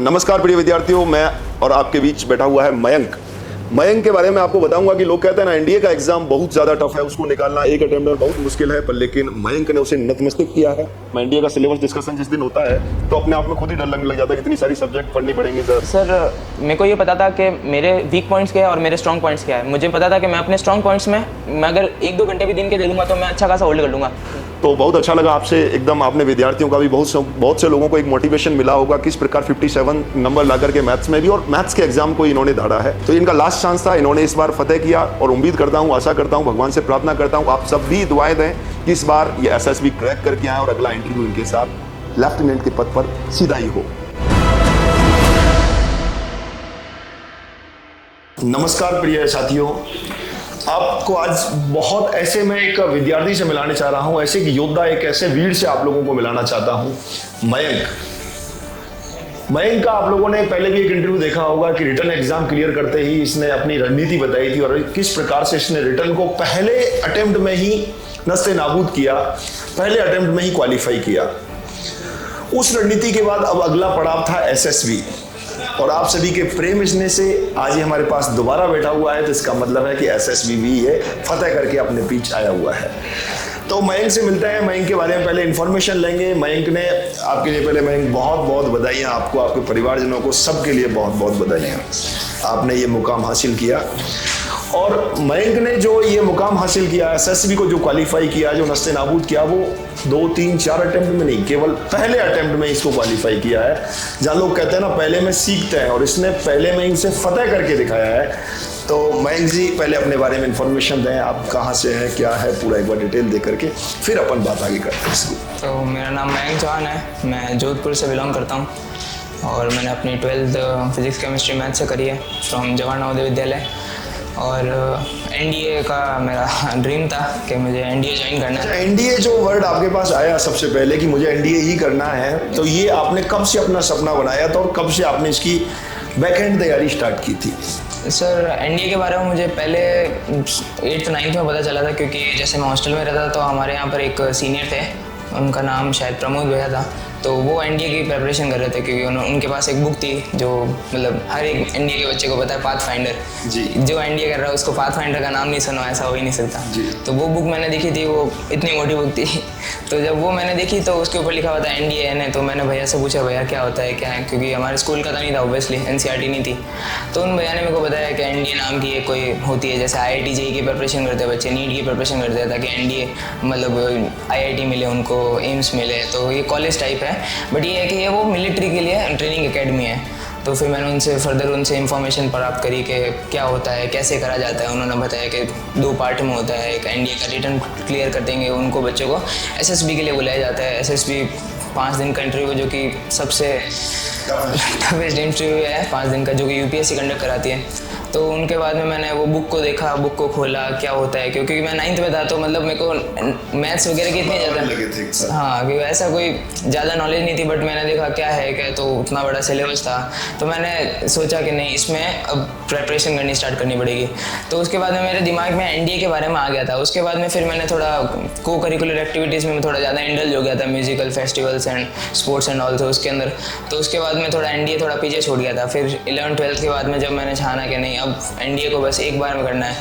नमस्कार प्रिय विद्यार्थियों, मैं और आपके बीच बैठा हुआ है मयंक। मयंक के बारे में आपको बताऊंगा कि लोग कहते हैं ना एनडीए का एग्जाम बहुत ज्यादा टफ है, उसको निकालना एक अटेम्प्ट में बहुत मुश्किल है, पर लेकिन मयंक ने उसे नतमस्तक किया है। एनडीए का सिलेबस डिस्कशन जिस दिन होता है तो अपने आप में खुद ही डर लगने लग जाता है, इतनी सारी सब्जेक्ट पढ़नी पड़ेंगी। सर मेरे को ये पता था कि मेरे वीक पॉइंट्स क्या है और मेरे स्ट्रॉन्ग पॉइंट्स क्या है। मुझे पता था कि मैं अपने स्ट्रॉन्ग पॉइंट्स में मैं अगर 1-2 घंटे भी दिन के दे दूंगा तो मैं अच्छा खासा होल्ड कर लूँगा। तो बहुत अच्छा लगा आपसे, एकदम आपने विद्यार्थियों का भी बहुत से लोगों को एक मोटिवेशन मिला होगा किस प्रकार 57 नंबर ला करके मैथ्स में भी और मैथ्स के एग्जाम को इन्होंने धारा है। तो इनका लास्ट चांस था, इन्होंने इस बार फतेह किया और उम्मीद करता हूँ, आशा करता हूँ, भगवान से प्रार्थना करता हूँ आप सब भी दुआएं दें कि इस बार ये एसएसबी क्रैक करके आए और अगला इंटरव्यू इनके साथ लेफ्टिनेंट के पद पर सीधा ही हो। नमस्कार प्रिय साथियों, आपको आज बहुत ऐसे मैं एक विद्यार्थी से मिलाने चाह रहा हूं, ऐसे एक योद्धा, एक ऐसे वीर से आप लोगों को मिलाना चाहता हूं, मयंक। मयंक का आप लोगों ने पहले भी एक इंटरव्यू देखा होगा कि रिटर्न एग्जाम क्लियर करते ही इसने अपनी रणनीति बताई थी और किस प्रकार से इसने रिटर्न को पहले अटेम्प्ट में ही नस्ते नाबूद किया, पहले अटेम्प्ट में ही क्वालिफाई किया। उस रणनीति के बाद अब अगला पड़ाव था एसएसबी और आप सभी के प्रेम स्नेह से आज ये हमारे पास दोबारा बैठा हुआ है, तो इसका मतलब है कि एसएसबी भी ये फतेह करके अपने पीछे आया हुआ है। तो मयंक से मिलते हैं, मयंक के बारे में पहले इन्फॉर्मेशन लेंगे। मयंक ने आपके लिए पहले मयंक बहुत बहुत बधाइयाँ आपको, आपके परिवारजनों को, सबके लिए बहुत बहुत बधाइयाँ। आपने ये मुकाम हासिल किया और मयंक ने जो ये मुकाम हासिल किया, एसएसबी को जो क्वालिफाई किया, जो नस्ते नाबूद किया, वो 2, 3, 4 अटेम्प्ट में नहीं, केवल पहले अटेम्प्ट में इसको क्वालिफाई किया है। जहाँ लोग कहते हैं ना पहले में सीखते हैं, और इसने पहले में इनसे फतेह करके दिखाया है। तो मयंक जी पहले अपने बारे में इंफॉर्मेशन दें, आप कहाँ से हैं, क्या है, पूरा एक बार डिटेल दे करके फिर अपन बात आगे करते हैं। तो मेरा नाम मयंक चौहान है, मैं जोधपुर से बिलोंग करता हूँ और मैंने अपनी 12th फिजिक्स केमिस्ट्री मैथ से करी है फ्रॉम जवाहर नवोदय विद्यालय। और एनडीए का मेरा ड्रीम था कि मुझे एनडीए ज्वाइन करना है। एनडीए जो वर्ड आपके पास आया सबसे पहले कि मुझे एनडीए ही करना है, तो ये आपने कब से अपना सपना बनाया था और कब से आपने इसकी बैकएंड तैयारी स्टार्ट की थी? सर एनडीए के बारे में मुझे पहले 8th 9th में पता चला था, क्योंकि जैसे मैं हॉस्टल में रहता था तो हमारे यहाँ पर एक सीनियर थे, उनका नाम शायद प्रमोद भैया था। तो वो एनडीए की प्रिपरेशन कर रहे थे, क्योंकि उनके पास एक बुक थी जो मतलब हर एक एनडीए के बच्चे को पता है, पाथ फाइंडर जी। जो एनडीए कर रहा है उसको पाथ फाइंडर का नाम नहीं सुना, ऐसा हो ही नहीं सकता जी। तो वो बुक मैंने देखी थी, वो इतनी मोटी बुक थी। तो जब वो मैंने देखी तो उसके ऊपर लिखा हुआ था एनडीए है, तो मैंने भैया से पूछा भैया क्या होता है, क्या है, क्योंकि हमारे स्कूल का तो नहीं था, ऑब्वियसली एनसीईआरटी नहीं थी। तो उन भैया ने मेरे को बताया कि एनडीए नाम की एक कोई होती है, जैसे आईआईटी जेईई की प्रिपरेशन करते हैं बच्चे, नीट की प्रिपरेशन करते हैं, ताकि एनडीए मतलब आईआईटी मिले उनको, एम्स मिले। तो ये कॉलेज टाइप है, बट ये है कि ये वो मिलिट्री के लिए ट्रेनिंग एकेडमी है। तो फिर मैंने उनसे इंफॉर्मेशन प्राप्त करी कि क्या होता है, कैसे करा जाता है। उन्होंने बताया कि 2 पार्ट में होता है, एक एनडीए का रिटर्न क्लियर कर देंगे उनको बच्चों को, एसएसबी के लिए बुलाया जाता है। एसएसबी 5 दिन का इंटरव्यू जो कि सबसे टफेस्ट इंटरव्यू है 5 दिन का, जो कि यूपीएससी कंडक्ट कराती है। तो उनके बाद में मैंने वो बुक को देखा, बुक को खोला क्या होता है, क्योंकि मैं 9th में था तो मतलब मेरे को मैथ्स वगैरह की इतनी ज़्यादा हाँ क्योंकि ऐसा कोई ज़्यादा नॉलेज नहीं थी, बट मैंने देखा क्या है क्या, तो उतना बड़ा सिलेबस था। तो मैंने सोचा कि नहीं, इसमें अब प्रिपरेशन करनी स्टार्ट करनी पड़ेगी। तो उसके बाद में मेरे दिमाग में एनडीए के बारे में आ गया था। उसके बाद में फिर मैंने थोड़ा को करिकुलर एक्टिविटीज़ में थोड़ा ज़्यादा इंडल्ज हो गया था, musical festivals and sports and all, तो उसके अंदर। तो उसके बाद में थोड़ा एनडीए थोड़ा पीछे छूट गया था। फिर 11th-12th के बाद में जब मैंने छाना कि नहीं अब एनडीए को बस एक बार में करना है,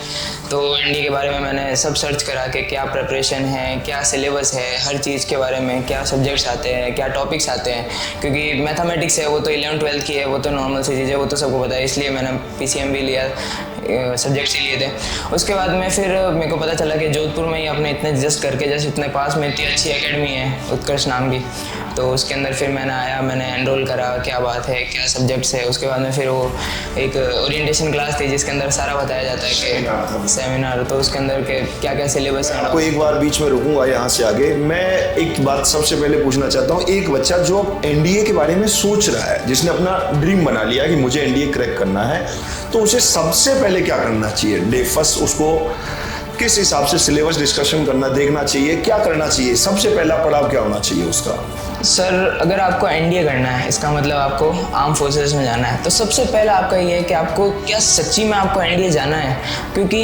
तो एनडीए के बारे में मैंने सब सर्च करा कि क्या प्रिपरेशन है, क्या सिलेबस है, हर चीज़ के बारे में, क्या सब्जेक्ट्स आते हैं, क्या टॉपिक्स आते हैं। क्योंकि मैथमेटिक्स है वो तो 11th-12th की है, वो तो नॉर्मल सी चीज़ है, वो तो सबको पता है, इसलिए मैंने पीसीएम भी लिया, सब्जेक्ट्स ही लिए थे। उसके बाद में फिर मेरे को पता चला कि जोधपुर में ही अपने इतने जस्ट करके जस्ट इतने पास में इतनी अच्छी एकेडमी है उत्कर्ष नाम की, तो उसके अंदर फिर मैंने आया, मैंने एनरोल करा, क्या बात है, क्या सब्जेक्ट्स है। उसके बाद में फिर वो एक ओरिएंटेशन क्लास थी जिसके अंदर सारा बताया जाता है कि सेमिनार, तो उसके अंदर के क्या क्या सिलेबस है। आपको एक बार बीच में रुकूंगा यहाँ से आगे, मैं एक बात सबसे पहले पूछना चाहता हूँ। एक बच्चा जो एनडीए के बारे में सोच रहा है, जिसने अपना ड्रीम बना लिया कि मुझे एनडीए क्रैक करना है, तो उसे सबसे पहले क्या करना चाहिए? डे फर्स्ट उसको किस हिसाब से सिलेबस डिस्कशन करना, देखना चाहिए, क्या करना चाहिए? सबसे पहला पड़ाव क्या होना चाहिए उसका? सर अगर आपको एनडीए करना है, इसका मतलब आपको आर्म फोर्सेस में जाना है, तो सबसे पहला आपका ये है कि आपको क्या सच्ची में आपको एनडीए जाना है। क्योंकि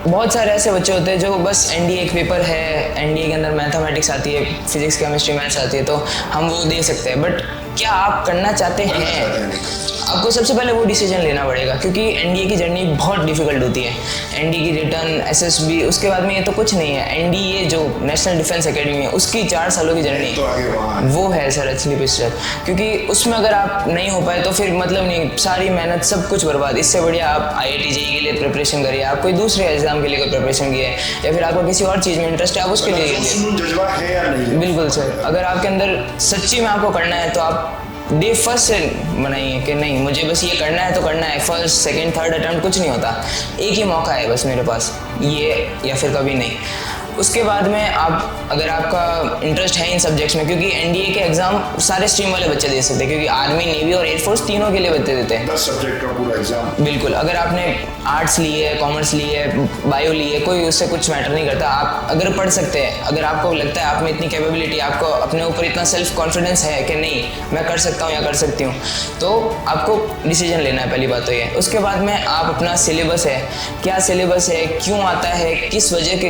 बहुत सारे ऐसे बच्चे होते हैं जो बस एनडीए एक पेपर है, एनडीए के अंदर मैथमेटिक्स आती है, फिजिक्स केमिस्ट्री मैथ्स आती है, तो हम वो दे सकते हैं, बट क्या आप करना चाहते हैं। आपको सबसे पहले वो डिसीजन लेना पड़ेगा, क्योंकि एनडीए की जर्नी बहुत डिफिकल्ट होती है। एनडीए की रिटर्न, एसएसबी, उसके बाद में ये तो कुछ नहीं है। एनडीए जो नेशनल डिफेंस एकेडमी है, उसकी 4 सालों की जर्नी वो है सर असली पिक्चर। क्योंकि उसमें अगर आप नहीं हो पाए तो फिर मतलब नहीं, सारी मेहनत सब कुछ बर्बाद। इससे बढ़िया आप आईआईटी जेईई के लिए प्रिपरेशन करिए, आप कोई दूसरे एग्जाम के लिए कोई प्रिपरेशन किए, या फिर आपको किसी और चीज़ में इंटरेस्ट है आप उसके लिए जज्बा है या नहीं। बिल्कुल सर, अगर आपके अंदर सच्ची में आपको करना है तो आप डे फर्स्ट से बनाइए कि नहीं मुझे बस ये करना है तो करना है। फर्स्ट सेकंड थर्ड अटेम्प्ट कुछ नहीं होता, एक ही मौका है बस मेरे पास, ये या फिर कभी नहीं। उसके बाद में आप अगर आपका इंटरेस्ट है इन सब्जेक्ट्स में, क्योंकि एनडीए के एग्जाम सारे स्ट्रीम वाले बच्चे दे सकते हैं, क्योंकि आर्मी, नेवी और एयरफोर्स तीनों के लिए बच्चे देते हैं 10 सब्जेक्ट का पूरा एग्जाम। बिल्कुल, अगर आपने आर्ट्स ली है, कॉमर्स ली है, बायो ली है, कोई उससे कुछ मैटर नहीं करता। आप अगर पढ़ सकते हैं, अगर आपको लगता है आप में इतनी कैपेबिलिटी, आपको अपने ऊपर इतना सेल्फ कॉन्फिडेंस है कि नहीं मैं कर सकता हूँ या कर सकती हूँ, तो आपको डिसीजन लेना है। पहली बात तो ये। उसके बाद में आप अपना सिलेबस है, क्या सिलेबस है, क्यों आता है, किस वजह के,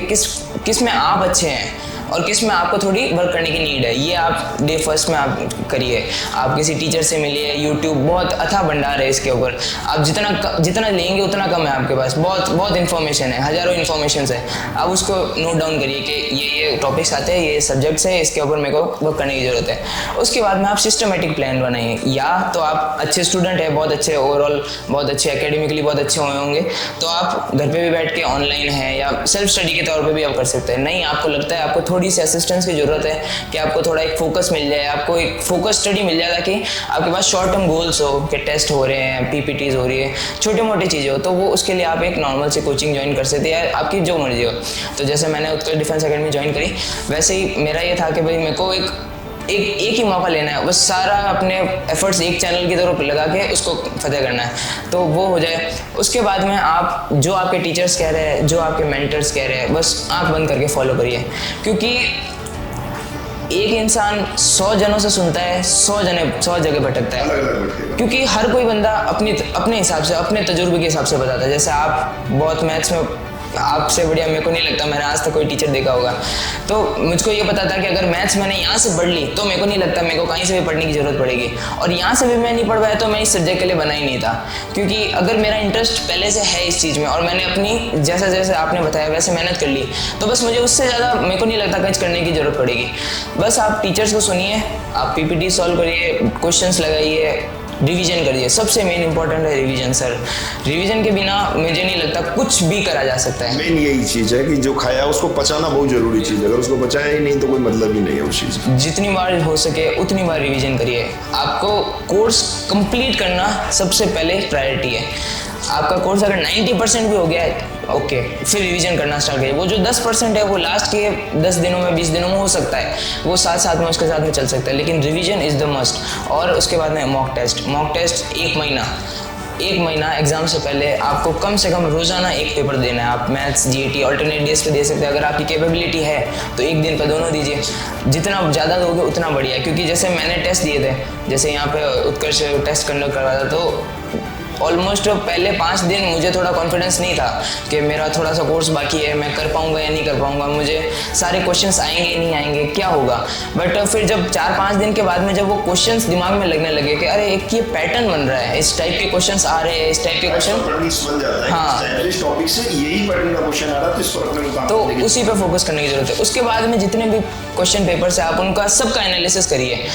किस में आप अच्छे हैं और किस में आपको थोड़ी वर्क करने की नीड है, ये आप डे फर्स्ट में आप करिए। आप किसी टीचर से मिलिए, यूट्यूब बहुत अथाह भंडार है इसके ऊपर। आप जितना लेंगे उतना कम है आपके पास, बहुत इन्फॉर्मेशन है, हज़ारों इन्फॉर्मेशन है। आप उसको नोट डाउन करिए कि ये टॉपिक्स आते हैं, ये सब्जेक्ट्स है, इसके ऊपर मेरे को वर्क करने की ज़रूरत है। उसके बाद में आप सिस्टमेटिक प्लान बनाइए। या तो आप अच्छे स्टूडेंट हैं, बहुत अच्छे ओवरऑल, बहुत अच्छे एकेडमिकली बहुत अच्छे हुए होंगे, तो आप घर पर भी बैठ के ऑनलाइन है या सेल्फ स्टडी के तौर पर भी आप कर सकते हैं। नहीं आपको लगता है आपको थोड़ी सी असिस्टेंस की ज़रूरत है कि आपको थोड़ा एक फोकस मिल जाए, आपको एक फोकस स्टडी मिल जाए, ताकि आपके पास शॉर्ट टर्म गोल्स हो कि टेस्ट हो रहे हैं, पीपीटीज हो रही है, छोटे मोटी चीज़ें हो, तो वो उसके लिए आप एक नॉर्मल से कोचिंग ज्वाइन कर सकते हैं, या आपकी जो मर्जी हो। तो जैसे मैंने उत्कर्ष डिफेंस एकेडमी ज्वाइन करी, वैसे ही मेरा ये था कि भाई मेरे को एक ही मौका लेना है, बस सारा अपने एफर्ट्स एक चैनल की तरफ लगा के उसको फतेह करना है, तो वो हो जाए। उसके बाद में आप जो आपके टीचर्स कह रहे हैं, जो आपके मेंटर्स कह रहे हैं, बस आंख बंद करके फॉलो करिए। क्योंकि एक इंसान 100 जनों से सुनता है, 100 जगह भटकता है, क्योंकि हर कोई बंदा अपने हिसाब से, अपने तजुर्बे के हिसाब से बताता है। जैसे आप बहुत मैथ्स में आपसे बढ़िया मेरे को नहीं लगता मैंने आज तक कोई टीचर देखा होगा, तो मुझको ये पता था कि अगर मैथ्स मैंने यहाँ से पढ़ ली तो मेरे को नहीं लगता मेरे को कहीं से भी पढ़ने की ज़रूरत पड़ेगी, और यहाँ से भी मैं नहीं पढ़ पाया तो मैं इस सब्जेक्ट के लिए बना ही नहीं था। क्योंकि अगर मेरा इंटरेस्ट पहले से है इस चीज़ में और मैंने अपनी जैसे आपने बताया वैसे मेहनत कर ली, तो बस मुझे उससे ज़्यादा मेरे को नहीं लगता कुछ करने की ज़रूरत पड़ेगी। बस आप टीचर्स को सुनिए, आप पीपीटी सॉल्व करिए, क्वेश्चंस लगाइए, रिवीजन करिए। सबसे मेन इंपॉर्टेंट है रिवीजन सर। रिवीजन के बिना मुझे नहीं लगता कुछ भी करा जा सकता है। मेन यही चीज़ है कि जो खाया उसको पचाना बहुत जरूरी चीज़ है, अगर उसको पचाया ही नहीं तो कोई मतलब ही नहीं है उस चीज़ की। जितनी बार हो सके उतनी बार रिवीजन करिए। आपको कोर्स कंप्लीट करना सबसे पहले प्रायोरिटी है। आपका कोर्स अगर 90% भी हो गया है, ओके, फिर रिवीजन करना स्टार्ट करिए। वो जो 10% है वो लास्ट के 10 दिनों में 20 दिनों में हो सकता है, वो साथ में उसके साथ में चल सकता है, लेकिन रिवीजन इज़ द मस्ट। और उसके बाद में मॉक टेस्ट 1 महीना एग्जाम से पहले आपको कम से कम रोजाना एक पेपर देना है। आप मैथ्स, जीएटी अल्टरनेट डेज पे दे सकते हैं। अगर आपकी कैपेबिलिटी है तो एक दिन पे दोनों दीजिए, जितना ज़्यादा दोगे उतना बढ़िया। क्योंकि जैसे मैंने टेस्ट दिए थे, जैसे यहाँ पे उत्कर्ष टेस्ट कंडक्ट करवाया था, तो ऑलमोस्ट पहले 5 दिन मुझे थोड़ा कॉन्फिडेंस नहीं था कि मेरा थोड़ा सा कोर्स बाकी है, मैं कर पाऊंगा या नहीं कर पाऊंगा, मुझे सारे क्वेश्चंस आएंगे नहीं आएंगे, क्या होगा। बट फिर जब 4-5 दिन के बाद में जब वो क्वेश्चंस दिमाग में लगने लगे कि अरे एक ये पैटर्न बन रहा है, इस टाइप के क्वेश्चंस आ रहे हैं, इस टाइप के क्वेश्चन, हाँ, इस टॉपिक से यही पैटर्न का क्वेश्चन आ रहा है, तो इस पर अपने काम तो उसी पे फोकस करने की जरूरत है। उसके बाद में जितने भी क्वेश्चन पेपर्स है आप उनका सबका एनालिसिस करिए।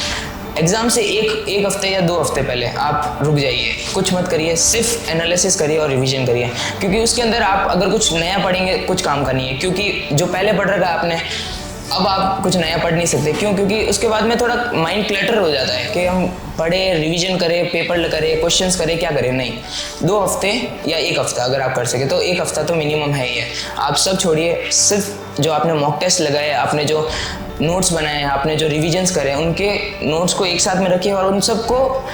एग्जाम से एक हफ्ते या 2 हफ्ते पहले आप रुक जाइए, कुछ मत करिए, सिर्फ एनालिसिस करिए और रिवीजन करिए। क्योंकि उसके अंदर आप अगर कुछ नया पढ़ेंगे कुछ काम का नहीं है, क्योंकि जो पहले पढ़ रखा है आपने, अब आप कुछ नया पढ़ नहीं सकते। क्यों? क्योंकि उसके बाद में थोड़ा माइंड क्लटर हो जाता है कि हम पढ़े, रिवीजन करें, पेपर करें, क्वेश्चंस करें, क्या करें। नहीं, 2 हफ्ते या 1 हफ्ता अगर आप कर सके तो 1 हफ्ता तो मिनिमम है ही है। आप सब छोड़िए, सिर्फ जो आपने मॉक टेस्ट लगाए, आपने जो नोट्स बनाए हैं, आपने जो रिविजन्स करे, उनके नोट्स को एक साथ में रखिए और उन सबको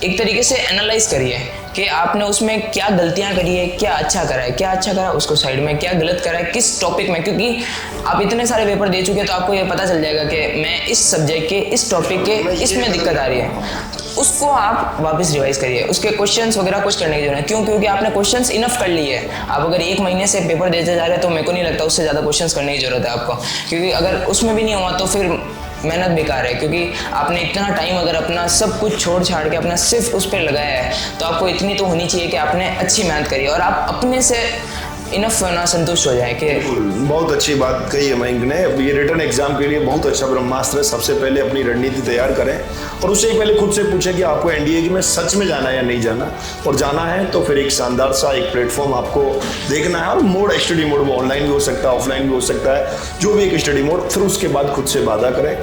एक तरीके से एनालाइज करिए कि आपने उसमें क्या गलतियां करी है, क्या अच्छा करा है, क्या अच्छा करा उसको साइड में, क्या गलत करा है, किस टॉपिक में। क्योंकि आप इतने सारे पेपर दे चुके हैं तो आपको ये पता चल जाएगा कि मैं इस सब्जेक्ट के, इस टॉपिक के, इसमें दिक्कत आ रही है। उसको आप वापस रिवाइज करिए, उसके क्वेश्चंस वगैरह कुछ करने की जरूरत है। क्यों? क्योंकि आपने क्वेश्चंस इनफ कर लिए है। आप अगर 1 महीने से पेपर देते जा रहे हैं तो मेरे को नहीं लगता उससे ज़्यादा क्वेश्चंस करने की जरूरत है आपको, क्योंकि अगर उसमें भी नहीं हुआ तो फिर मेहनत बेकार है, क्योंकि आपने इतना टाइम अगर अपना सब कुछ छोड़ छाड़ के अपना सिर्फ उस पर लगाया है तो आपको इतनी तो होनी चाहिए कि आपने अच्छी मेहनत करी और आप अपने से इनफ होना, संतुष्ट हो जाए कि बहुत अच्छी बात कही है मयंक ने। ये रिटर्न एग्जाम के लिए बहुत अच्छा ब्रह्मास्त्र है। सबसे पहले अपनी रणनीति तैयार करें और उससे ही पहले खुद से पूछें कि आपको एनडीए में सच में जाना है या नहीं जाना, और जाना है तो फिर एक शानदार सा एक प्लेटफॉर्म आपको देखना है। और मोड स्टडी मोड वो ऑनलाइन भी हो सकता है, ऑफलाइन भी हो सकता है, जो भी एक स्टडी मोड, फिर उसके बाद खुद से वादा करें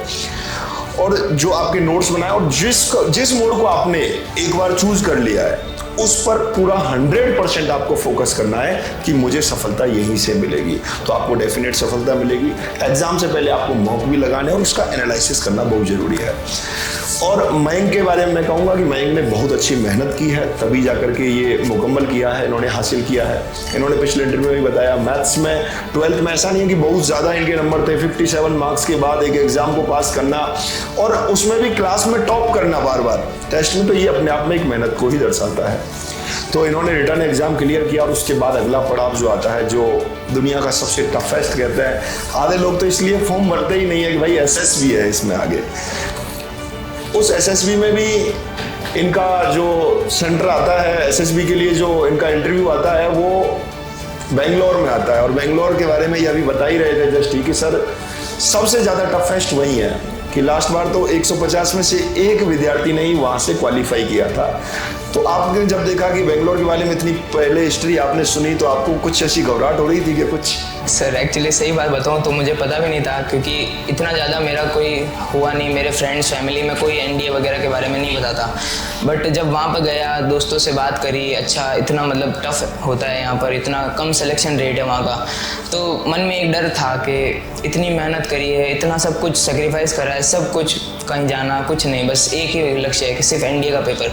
और जो आपके नोट्स बनाए और जिस मोड को आपने एक बार चूज कर लिया है उस पर पूरा 100% आपको फोकस करना है कि मुझे सफलता यहीं से मिलेगी, तो आपको डेफिनेट सफलता मिलेगी। एग्जाम से पहले आपको मॉक भी लगाने और उसका एनालिसिस करना बहुत जरूरी है। और मयंक के बारे में मैं कहूँगा कि मयंक ने बहुत अच्छी मेहनत की है, तभी जाकर के ये मुकम्मल किया है, इन्होंने हासिल किया है। इन्होंने पिछले इंटरव्यू में भी बताया, मैथ्स में 12th में ऐसा नहीं है कि बहुत ज़्यादा इनके नंबर थे, 57 मार्क्स के बाद एक एग्ज़ाम को पास करना और उसमें भी क्लास में टॉप करना बार बार टेस्ट में, तो ये अपने आप में एक मेहनत को ही दर्शाता है। तो इन्होंने रिटर्न एग्जाम क्लियर किया और उसके बाद अगला पड़ाव जो आता है, जो दुनिया का सबसे टफेस्ट कहते हैं, आधे लोग तो इसलिए फॉर्म भरते ही नहीं है कि भाई एसएसबी है इसमें आगे। उस एसएसबी में भी इनका जो सेंटर आता है एसएसबी के लिए, जो इनका इंटरव्यू आता है वो बेंगलोर में आता है। और बेंगलोर के बारे में ये अभी बता ही रहे थे जस्ट ही कि सर सबसे ज़्यादा टफेस्ट वही है कि लास्ट बार तो 150 में से एक विद्यार्थी ने ही वहाँ से क्वालिफाई किया था। तो आपने जब देखा कि बेंगलोर के बारे में इतनी पहले हिस्ट्री आपने सुनी तो आपको कुछ ऐसी घबराहट हो रही थी कि कुछ? सर एक्चुअली सही बात बताऊं तो मुझे पता भी नहीं था, क्योंकि इतना ज़्यादा मेरा कोई हुआ नहीं, मेरे फ्रेंड्स फैमिली में कोई एनडीए वगैरह के बारे में नहीं पता था। बट जब वहाँ पर गया, दोस्तों से बात करी, अच्छा इतना मतलब टफ होता है यहाँ पर, इतना कम सिलेक्शन रेट है वहाँ का, तो मन में एक डर था कि इतनी मेहनत करी है, इतना सब कुछ सेक्रीफाइस करा है, सब कुछ, कहीं जाना कुछ नहीं, बस एक ही लक्ष्य है कि सिर्फ एनडीए का पेपर।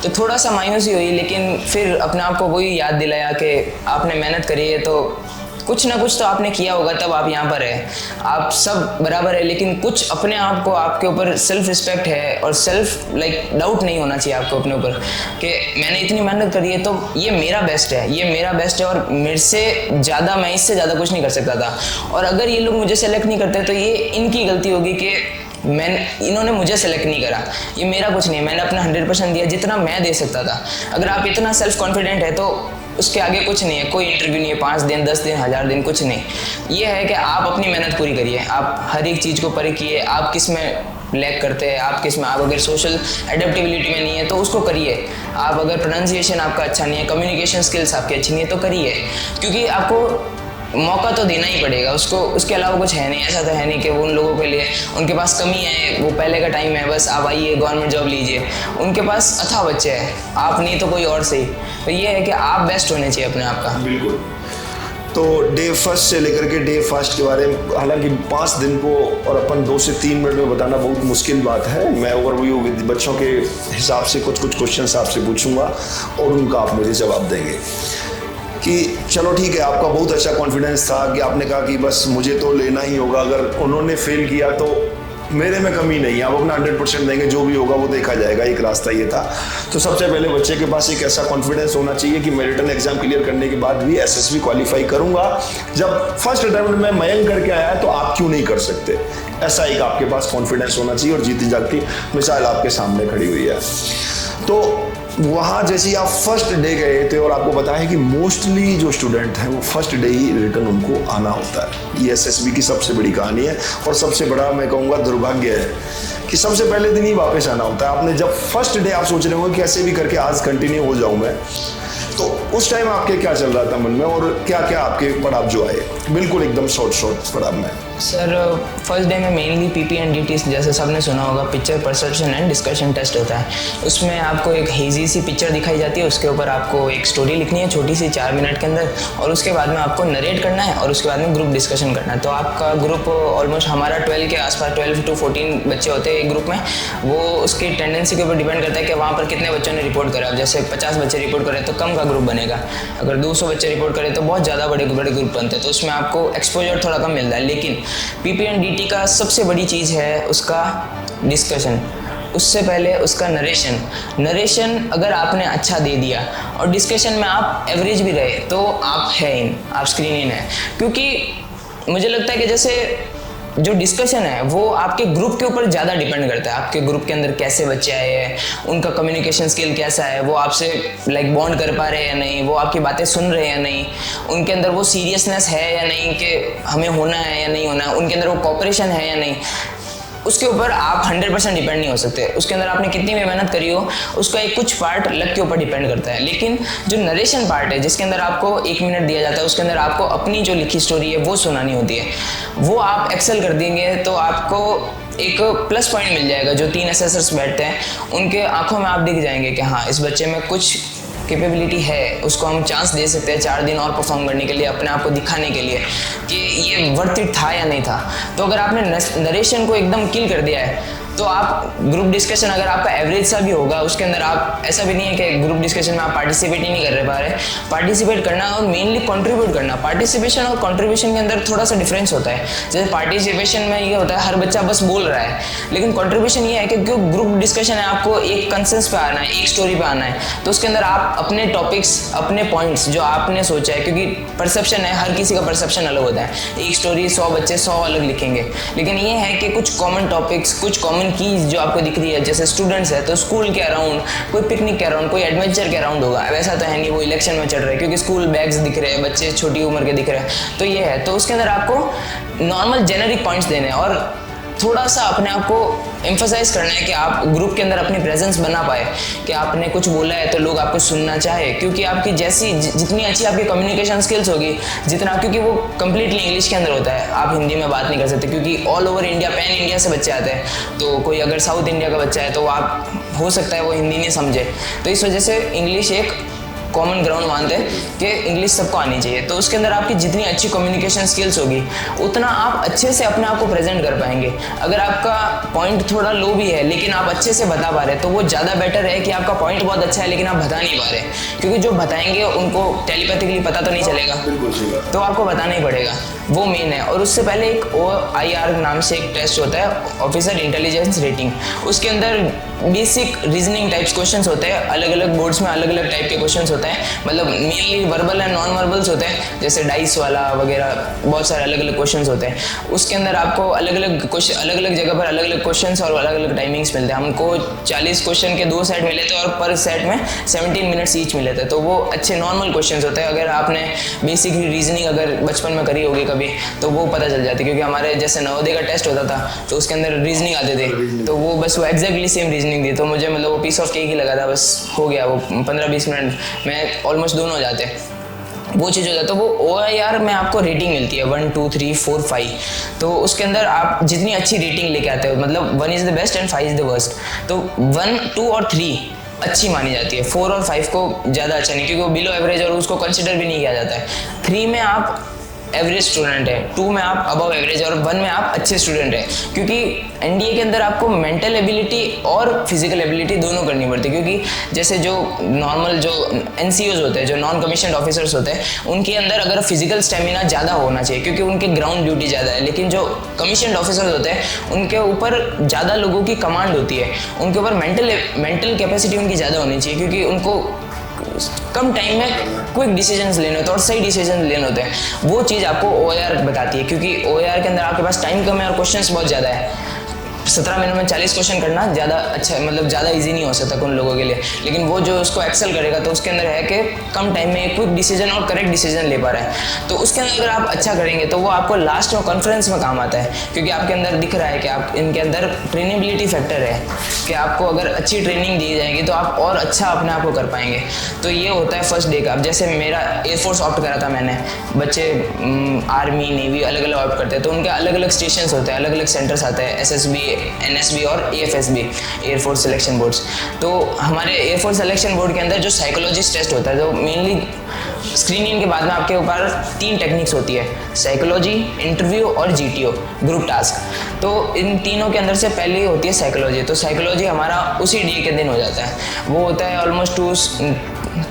तो थोड़ा सा मायूसी हुई, लेकिन फिर अपने आप को वही याद दिलाया कि आपने मेहनत करी है तो कुछ ना कुछ तो आपने किया होगा, तब आप यहाँ पर है। आप सब बराबर है, लेकिन कुछ अपने आप को, आपके ऊपर सेल्फ रिस्पेक्ट है और सेल्फ डाउट नहीं होना चाहिए आपको अपने ऊपर कि मैंने इतनी मेहनत करी है तो ये मेरा बेस्ट है, ये मेरा बेस्ट है और मेरे से ज़्यादा, मैं इससे ज़्यादा कुछ नहीं कर सकता था। और अगर ये लोग मुझे सेलेक्ट नहीं करते तो ये इनकी गलती होगी कि इन्होंने मुझे सेलेक्ट नहीं करा, ये मेरा कुछ नहीं है, मैंने अपना 100% दिया जितना मैं दे सकता था। अगर आप इतना सेल्फ कॉन्फिडेंट है तो उसके आगे कुछ नहीं है, कोई इंटरव्यू नहीं है, 5 दिन 10 दिन 1000 दिन कुछ नहीं। ये है कि आप अपनी मेहनत पूरी करिए, आप हर एक चीज़ को परखिए, आप किस में लैक करते हैं, आप किस में, आप अगर सोशल एडेप्टेबिलिटी में नहीं है तो उसको करिए, आप अगर प्रोनाउंसिएशन आपका अच्छा नहीं है, कम्युनिकेशन स्किल्स आपकी अच्छी नहीं है तो करिए, क्योंकि आपको मौका तो देना ही पड़ेगा उसको, उसके अलावा कुछ है नहीं। ऐसा तो है नहीं कि वो उन लोगों के लिए उनके पास कमी है, वो पहले का टाइम है, बस आप आइए गवर्नमेंट जॉब लीजिए, उनके पास अथाह बच्चे हैं, आप नहीं तो कोई और सही। तो ये है कि आप बेस्ट होने चाहिए अपने आप का। बिल्कुल। तो डे फर्स्ट से लेकर के डे फर्स्ट के बारे में, हालांकि 5 दिन को और अपन 2 से 3 मिनट में बताना बहुत मुश्किल बात है। मैं ओवरव्यू बच्चों के हिसाब से कुछ क्वेश्चन आपसे पूछूंगा और उनका आप मुझे जवाब देंगे कि चलो ठीक है, आपका बहुत अच्छा कॉन्फिडेंस था कि आपने कहा कि बस मुझे तो लेना ही होगा, अगर उन्होंने फेल किया तो मेरे में कमी नहीं है, आप अपना 100% देंगे, जो भी होगा वो देखा जाएगा, एक रास्ता ये था। तो सबसे पहले बच्चे के पास एक ऐसा कॉन्फिडेंस होना चाहिए कि मैं रिटर्न एग्जाम क्लियर करने के बाद भी एसएसबी क्वालिफाई करूंगा। जब फर्स्ट अटेम्प्ट में मयंक करके आया तो आप क्यों नहीं कर सकते, ऐसा एक आपके पास कॉन्फिडेंस होना चाहिए। और जीती जागती मिसाल आपके सामने खड़ी हुई है। तो वहाँ जैसे ही आप फर्स्ट डे गए थे और आपको पता है कि मोस्टली जो स्टूडेंट हैं वो फर्स्ट डे ही रिटर्न उनको आना होता है, ये एसएसबी की सबसे बड़ी कहानी है और सबसे बड़ा मैं कहूँगा दुर्भाग्य है कि सबसे पहले दिन ही वापस आना होता है। आपने जब फर्स्ट डे आप सोच रहे होंगे कैसे भी करके आज कंटिन्यू हो जाऊँ मैं, तो उस टाइम आपके क्या चल रहा था मन में और क्या क्या आपके पड़ाव जो आए? बिल्कुल एकदम शॉर्ट पड़ाव में। सर फर्स्ट डे में मेनली पीपी एंड डीटी, जैसे सबने सुना होगा, picture perception and discussion test होता है। उसमें आपको एक हेजी सी पिक्चर दिखाई जाती है, उसके ऊपर आपको एक स्टोरी लिखनी है छोटी सी 4 मिनट के अंदर, और उसके बाद में आपको नरेट करना है और उसके बाद में ग्रुप डिस्कशन करना है। तो आपका ग्रुप ऑलमोस्ट हमारा 12 के आसपास 12 to 14 बच्चे होते हैं एक ग्रुप में। वो उसकी टेंडेंसी के ऊपर डिपेंड करता है कि वहाँ पर कितने बच्चों ने रिपोर्ट करा। जैसे 50 बच्चे रिपोर्ट करें तो कम का ग्रुप बनेगा, अगर 200 बच्चे रिपोर्ट करें तो बहुत ज़्यादा बड़े ग्रुप बनते हैं, तो उसमें आपको एक्सपोजर थोड़ा कम मिलता है। लेकिन पीपी एंड डीटी का सबसे बड़ी चीज़ है उसका डिस्कशन, उससे पहले उसका नरेशन अगर आपने अच्छा दे दिया और डिस्कशन में आप एवरेज भी रहे तो आप है इन, आप स्क्रीन इन है। क्योंकि मुझे लगता है कि जैसे जो डिस्कशन है वो आपके ग्रुप के ऊपर ज़्यादा डिपेंड करता है। आपके ग्रुप के अंदर कैसे बच्चे आए हैं, उनका कम्युनिकेशन स्किल कैसा है, वो आपसे लाइक बॉन्ड कर पा रहे हैं या नहीं, वो आपकी बातें सुन रहे हैं या नहीं, उनके अंदर वो सीरियसनेस है या नहीं कि हमें होना है या नहीं होना है, उनके अंदर वो कॉपरेशन है या नहीं, उसके ऊपर आप 100% डिपेंड नहीं हो सकते। उसके अंदर आपने कितनी भी मेहनत करी हो, उसका एक कुछ पार्ट लक के ऊपर डिपेंड करता है। लेकिन जो नरेशन पार्ट है, जिसके अंदर आपको 1 मिनट दिया जाता है, उसके अंदर आपको अपनी जो लिखी स्टोरी है वो सुनानी होती है, वो आप एक्सेल कर देंगे तो आपको एक प्लस पॉइंट मिल जाएगा। जो 3 असेसर्स बैठते हैं उनके आंखों में आप दिख जाएंगे कि हाँ, इस बच्चे में कुछ कैपेबिलिटी है, उसको हम चांस दे सकते हैं 4 दिन और परफॉर्म करने के लिए, अपने आप को दिखाने के लिए कि ये वर्थ इट था या नहीं था। तो अगर आपने नरेशन को एकदम किल कर दिया है तो आप ग्रुप डिस्कशन अगर आपका एवरेज सा भी होगा, उसके अंदर आप ऐसा भी नहीं है कि ग्रुप डिस्कशन में आप पार्टिसिपेट ही नहीं कर पा रहे। पार्टिसिपेट करना और मेनली कंट्रीब्यूट करना। पार्टिसिपेशन और कंट्रीब्यूशन के अंदर थोड़ा सा डिफरेंस होता है। जैसे पार्टिसिपेशन में ये होता है हर बच्चा बस बोल रहा है, लेकिन कंट्रीब्यूशन ये है कि जो ग्रुप डिस्कशन है आपको एक कंसेंस पे आना है, एक स्टोरी पे आना है, तो उसके अंदर आप अपने टॉपिक्स, अपने पॉइंट्स जो आपने सोचा है, क्योंकि परसेप्शन है, हर किसी का परसेप्शन अलग होता है। एक स्टोरी 100 बच्चे 100 अलग लिखेंगे, लेकिन ये है कि कुछ कॉमन टॉपिक्स, कुछ कॉमन कीज जो आपको दिख रही है। जैसे स्टूडेंट्स है तो स्कूल के अराउंड, कोई पिकनिक के अराउंड, कोई एडवेंचर के अराउंड होगा। वैसा तो है नहीं वो इलेक्शन में चल रहा है, क्योंकि स्कूल बैग्स दिख रहे हैं, बच्चे छोटी उम्र के दिख रहे हैं, तो ये है। तो उसके अंदर आपको नॉर्मल जेनरिक पॉइंट्स देने हैं और थोड़ा सा अपने आप को एम्फसाइज करना है कि आप ग्रुप के अंदर अपनी प्रेजेंस बना पाए, कि आपने कुछ बोला है तो लोग आपको सुनना चाहे, क्योंकि आपकी जैसी जितनी अच्छी आपकी कम्युनिकेशन स्किल्स होगी, जितना, क्योंकि वो कम्प्लीटली इंग्लिश के अंदर होता है, आप हिंदी में बात नहीं कर सकते, क्योंकि all over India, pan India से बच्चे आते हैं। तो कोई अगर साउथ इंडिया का बच्चा है तो आप हो सकता है वो हिंदी नहीं समझे, तो इस वजह से इंग्लिश एक कॉमन ग्राउंड मानते हैं कि इंग्लिश सबको आनी चाहिए। तो उसके अंदर आपकी जितनी अच्छी कम्युनिकेशन स्किल्स होगी, उतना आप अच्छे से अपने आप को प्रेजेंट कर पाएंगे। अगर आपका पॉइंट थोड़ा लो भी है लेकिन आप अच्छे से बता पा रहे हैं, तो वो ज़्यादा बेटर है कि आपका पॉइंट बहुत अच्छा है लेकिन आप बता नहीं पा रहे, क्योंकि जो बताएंगे उनको टेलीपैथिकली पता तो नहीं चलेगा, तो आपको बताना ही पड़ेगा, वो मेन है। और उससे पहले एक OIR नाम से एक टेस्ट होता है, ऑफिसर इंटेलिजेंस रेटिंग। उसके अंदर बेसिक रीजनिंग टाइप्स क्वेश्चंस होते हैं, अलग अलग बोर्ड्स में अलग अलग टाइप के क्वेश्चंस होते हैं, मतलब mainly verbal and non verbals होते हैं, जैसे डाइस वाला वगैरह, बहुत सारे अलग अलग क्वेश्चंस होते हैं। उसके अंदर आपको अलग अलग क्वेश्चन, अलग अलग जगह पर अलग अलग क्वेश्चंस और अलग अलग टाइमिंग्स मिलते हैं। हमको 40 क्वेश्चन के 2 सेट मिले थे और पर सेट में 17 मिनट्स ईच मिले थे, तो वो अच्छे नॉर्मल क्वेश्चंस होते हैं। अगर आपने बेसिक रीजनिंग अगर बचपन में करी होगी कभी, तो वो पता चल जाती है, क्योंकि हमारे जैसे नवोदय का टेस्ट होता था तो उसके अंदर रीजनिंग आते थे, तो वो बस वो एग्जैक्टली सेम रीजनिंग थी, तो मुझे मतलब वो पीस ऑफ केक ही लगा था, बस हो गया वो 15-20 मिनट में ऑलमोस्ट दोनों हो जाते, वो चीज़ हो जाता है। तो वो OIR में आपको रेटिंग मिलती है 1 2 3 4 5, तो उसके अंदर आप जितनी अच्छी रेटिंग लेके आते हो, मतलब 1 is the best and 5 is the worst, तो 1 2 और 3 अच्छी मानी जाती है, 4 और 5 को ज़्यादा अच्छा नहीं, क्योंकि वो बिलो एवरेज और उसको कंसिडर भी नहीं किया जाता है। 3 में आप एवरेज स्टूडेंट है, 2 में आप अबव एवरेज और 1 में आप अच्छे स्टूडेंट है, क्योंकि NDA के अंदर आपको मेंटल एबिलिटी और फिजिकल एबिलिटी दोनों करनी पड़ती है। क्योंकि जैसे जो नॉर्मल जो NCOs होते हैं, जो नॉन कमीशन्ड ऑफिसर्स होते हैं, उनके अंदर अगर फिजिकल स्टेमिना ज़्यादा होना चाहिए, क्योंकि उनके ग्राउंड ड्यूटी ज़्यादा है। लेकिन जो कमीशन्ड ऑफिसर्स होते हैं उनके ऊपर ज़्यादा लोगों की कमांड होती है, उनके ऊपर मेंटल कैपेसिटी उनकी ज़्यादा होनी चाहिए, क्योंकि उनको कम टाइम में क्विक डिसीजंस लेने होते हैं और सही डिसीजन लेने होते हैं। वो चीज़ आपको OIR बताती है, क्योंकि OIR के अंदर आपके पास टाइम कम है और क्वेश्चंस बहुत ज़्यादा है। 17 मिनट में 40 क्वेश्चन करना ज़्यादा अच्छा है, मतलब ज़्यादा इजी नहीं हो सकता उन लोगों के लिए, लेकिन वो जो उसको एक्सेल करेगा तो उसके अंदर है कि कम टाइम में क्विक डिसीजन और करेक्ट डिसीजन ले पा रहा है। तो उसके अंदर अगर आप अच्छा करेंगे तो वो आपको लास्ट में कॉन्फ्रेंस में काम आता है, क्योंकि आपके अंदर दिख रहा है कि आप इनके अंदर ट्रेनेबिलिटी फैक्टर है, कि आपको अगर अच्छी ट्रेनिंग दी जाएगी तो आप और अच्छा अपने आप को कर पाएंगे। तो ये होता है फर्स्ट डे का। अब जैसे मेरा एयरफोर्स ऑप्ट करा था मैंने, बच्चे आर्मी नेवी अलग अलग ऑप्ट करते हैं, तो उनके अलग अलग स्टेशन होते हैं, अलग अलग सेंटर्स आते हैं, SSB NSB और AFSB, एयरफोर्स सिलेक्शन बोर्ड्स। तो हमारे एयरफोर्स सिलेक्शन बोर्ड के अंदर जो साइकोलॉजिस्ट टेस्ट होता है, जो मेनली स्क्रीनिंग के बाद में आपके ऊपर 3 टेक्निक्स होती है, साइकोलॉजी, इंटरव्यू और GTO, ग्रुप टास्क। तो इन तीनों के अंदर से पहले होती है साइकोलॉजी। तो साइकोलॉजी हमारा उसी डे के दिन हो जाता है, वो होता है ऑलमोस्ट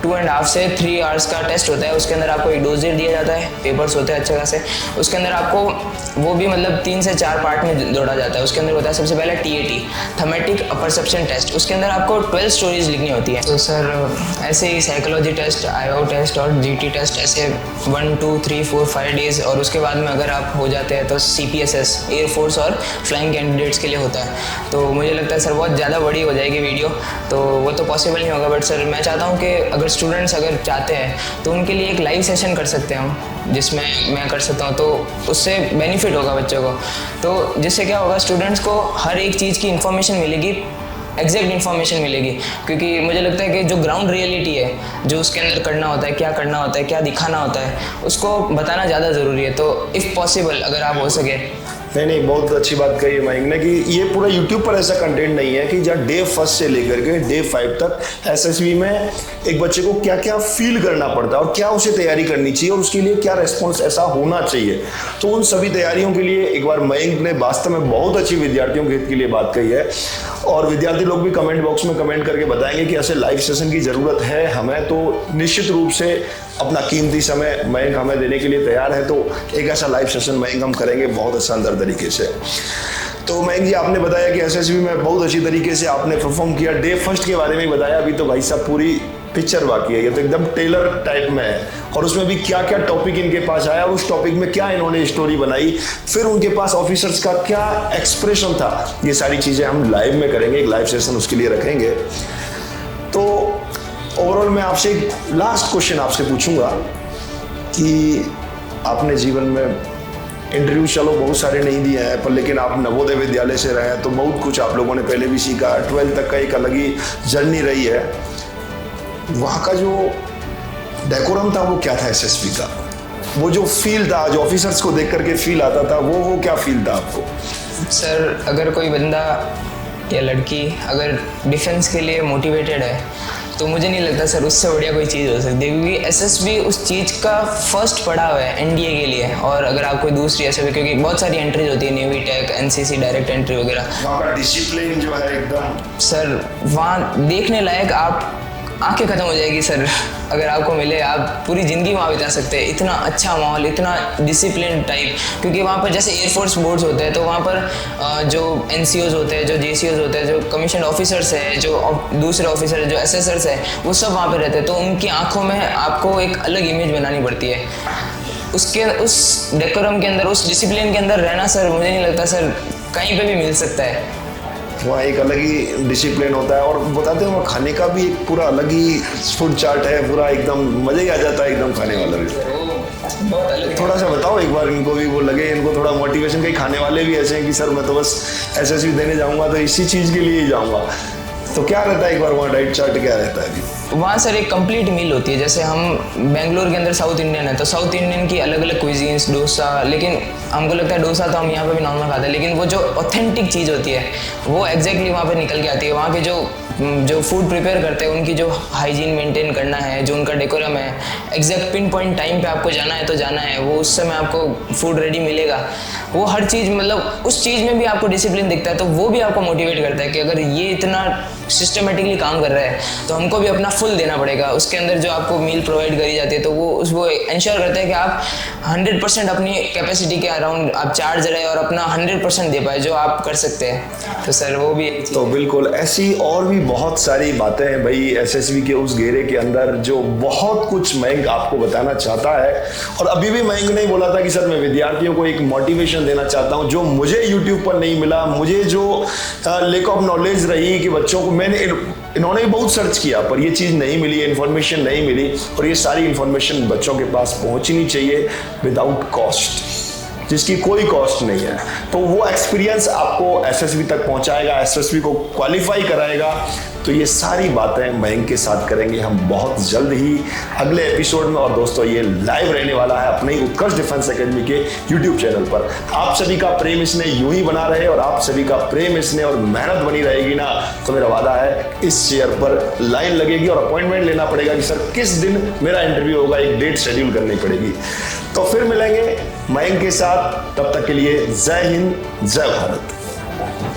2.5 से 3 आवर्स का टेस्ट होता है। उसके अंदर आपको एक डोजेज दिया जाता है, पेपर्स होते हैं अच्छे खासे। उसके अंदर आपको वो भी मतलब 3 से 4 पार्ट में जोड़ा जाता है। उसके अंदर होता है सबसे पहले TAT, थमेटिक परसेप्शन टेस्ट। उसके अंदर आपको 12 स्टोरीज लिखनी होती है। तो सर ऐसे ही साइकोलॉजी टेस्ट, IO टेस्ट और GT टेस्ट, ऐसे 1 2 3 4 5 डेज। और उसके बाद में अगर आप हो जाते हैं तो CPSS, एयरफोर्स और फ्लाइंग कैंडिडेट्स के लिए होता है। तो मुझे लगता है सर बहुत ज़्यादा बड़ी हो जाएगी वीडियो, तो वो तो पॉसिबल नहीं होगा। बट सर मैं चाहता हूँ कि अगर स्टूडेंट्स अगर चाहते हैं तो उनके लिए एक लाइव सेशन कर सकते हैं हम, जिसमें मैं कर सकता हूँ, तो उससे बेनिफिट होगा बच्चों को। तो जिससे क्या होगा, स्टूडेंट्स को हर एक चीज़ की इन्फॉर्मेशन मिलेगी, एग्जैक्ट इन्फॉर्मेशन मिलेगी। क्योंकि मुझे लगता है कि जो ग्राउंड रियलिटी है, जो उसके अंदर करना होता है, क्या करना होता है, क्या दिखाना होता है, उसको बताना ज़्यादा ज़रूरी है। तो इफ़ पॉसिबल अगर आप हो सके। नहीं, बहुत अच्छी बात कही है मयंक ने कि ये पूरा YouTube पर ऐसा कंटेंट नहीं है कि जहाँ डे 1 से लेकर के डे 5 तक SSB में एक बच्चे को क्या क्या फील करना पड़ता है और क्या उसे तैयारी करनी चाहिए और उसके लिए क्या रेस्पॉन्स ऐसा होना चाहिए। तो उन सभी तैयारियों के लिए एक बार मयंक ने वास्तव में बहुत अच्छी विद्यार्थियों के हित के लिए बात कही है। और विद्यार्थी लोग भी कमेंट बॉक्स में कमेंट करके बताएंगे कि ऐसे लाइव सेशन की ज़रूरत है हमें, तो निश्चित रूप से अपना कीमती समय मयंक हमें देने के लिए तैयार है। तो एक ऐसा लाइव सेशन मयंक हम करेंगे बहुत शानदार तरीके से। तो मयंक जी, आपने बताया कि SSB में बहुत अच्छी तरीके से आपने परफॉर्म किया। डे 1 के बारे में बताया, अभी तो भाई साहब पूरी पिक्चर बाकी है, ये तो एकदम टेलर टाइप में है। और उसमें भी क्या क्या टॉपिक इनके पास आया और उस टॉपिक में क्या इन्होंने स्टोरी बनाई, फिर उनके पास ऑफिसर्स का क्या एक्सप्रेशन था, ये सारी चीज़ें हम लाइव में करेंगे, एक लाइव सेशन उसके लिए रखेंगे। तो ओवरऑल मैं आपसे एक लास्ट क्वेश्चन आपसे पूछूंगा कि आपने जीवन में इंटरव्यू चलो बहुत सारे नहीं दिए हैं, पर लेकिन आप नवोदय विद्यालय से रहे हैं तो बहुत कुछ आप लोगों ने पहले भी सीखा। 12th तक का एक अलग ही जर्नी रही है। वहाँ का जो डेकोरम था वो क्या था SSB का? वो जो फील था, जो ऑफिसर्स को देख करके फील आता था, वो क्या फील था आपको? सर अगर कोई बंदा या लड़की अगर डिफेंस के लिए मोटिवेटेड है तो मुझे नहीं लगता सर उससे बढ़िया कोई चीज़ हो सकती है। क्योंकि SSB उस चीज़ का फर्स्ट पड़ाव है NDA के लिए। और अगर आप कोई दूसरी SSB, क्योंकि बहुत सारी एंट्रीज होती है, navy take, NCC direct entry वगैरह, वहाँ का डिसिप्लिन जो है एकदम सर वहाँ देखने लायक, आप आंखें खत्म हो जाएगी सर अगर आपको मिले। आप पूरी ज़िंदगी वहाँ बिता सकते हैं। इतना अच्छा माहौल, इतना डिसिप्लिन टाइप। क्योंकि वहाँ पर जैसे एयरफोर्स बोर्ड्स होते हैं तो वहाँ पर जो NCOs होते हैं, जो JCOs होते हैं, जो कमीशन ऑफिसर्स हैं, जो दूसरे ऑफिसर हैं, जो SSRs हैं, वो सब वहाँ पर रहते हैं। तो उनकी आंखों में आपको एक अलग इमेज बनानी पड़ती है। उसके उस डेकोरम के अंदर, उस डिसिप्लिन के अंदर रहना सर मुझे नहीं लगता सर कहीं पर भी मिल सकता है। वहाँ एक अलग ही डिसिप्लिन होता है। और बताते हैं वहाँ खाने का भी एक पूरा अलग ही फूड चार्ट है, पूरा एकदम मज़े ही आ जाता है एकदम खाने वाला भी। बहुत अलग। थोड़ा सा बताओ एक बार, इनको भी वो लगे, इनको थोड़ा मोटिवेशन। कई खाने वाले भी ऐसे हैं कि सर मैं तो बस SSB देने जाऊँगा तो इसी चीज़ के लिए ही जाऊँगा। तो क्या रहता है एक बार वहाँ डाइट चार्ट क्या रहता है अभी? वहाँ सर एक कंप्लीट मील होती है। जैसे हम बेंगलोर के अंदर साउथ इंडियन है तो साउथ इंडियन की अलग अलग क्विजीन्स, डोसा, लेकिन हमको लगता है डोसा तो हम यहाँ पे भी नॉर्मल खाते हैं, लेकिन वो जो ऑथेंटिक चीज़ होती है वो एग्जैक्टली वहाँ पे निकल के आती है। वहाँ के जो फूड प्रिपेयर करते हैं उनकी जो हाइजीन मेंटेन करना है, जो उनका डेकोरम है, एग्जैक्ट पिन पॉइंट टाइम पे आपको जाना है तो जाना है, वो उस समय आपको फूड रेडी मिलेगा। वो हर चीज़ मतलब उस चीज़ में भी आपको डिसिप्लिन दिखता है, तो वो भी आपको मोटिवेट करता है कि अगर ये इतना सिस्टमेटिकली काम कर रहा है तो हमको भी अपना फुल देना पड़ेगा। उसके अंदर जो आपको मील प्रोवाइड करी जाती है तो वो इंश्योर करता है कि आप 100% अपनी कैपेसिटी के अराउंड आप चार्ज रहे और अपना 100% दे पाए जो आप कर सकते हैं। तो सर वो भी तो बिल्कुल ऐसी और भी बहुत सारी बातें हैं भाई SSB के उस घेरे के अंदर, जो बहुत कुछ मयंक आपको बताना चाहता है। और अभी भी मयंक ने बोला था कि सर मैं विद्यार्थियों को एक मोटिवेशन देना चाहता हूँ जो मुझे यूट्यूब पर नहीं मिला, मुझे जो लैक ऑफ नॉलेज रही कि बच्चों को, इन्होंने बहुत सर्च किया पर ये चीज़ नहीं मिली, इन्फॉर्मेशन नहीं मिली। और ये सारी इन्फॉर्मेशन बच्चों के पास पहुंचनी चाहिए विदाउट कॉस्ट, जिसकी कोई कॉस्ट नहीं है। तो वो एक्सपीरियंस आपको SSB तक पहुंचाएगा, SSB को क्वालिफाई कराएगा। तो ये सारी बातें मयंक के साथ करेंगे हम बहुत जल्द ही अगले एपिसोड में। और दोस्तों ये लाइव रहने वाला है अपने ही उत्कर्ष डिफेंस एकेडमी के YouTube चैनल पर। आप सभी का प्रेम इसने यूं ही बना रहे और आप सभी का प्रेम इसने और मेहनत बनी रहेगी ना, तो मेरा वादा है इस चेयर पर लाइन लगेगी और अपॉइंटमेंट लेना पड़ेगा कि सर किस दिन मेरा इंटरव्यू होगा, एक डेट शेड्यूल करनी पड़ेगी। तो फिर मिलेंगे मयंक के साथ, तब तक के लिए जय हिंद, जय भारत।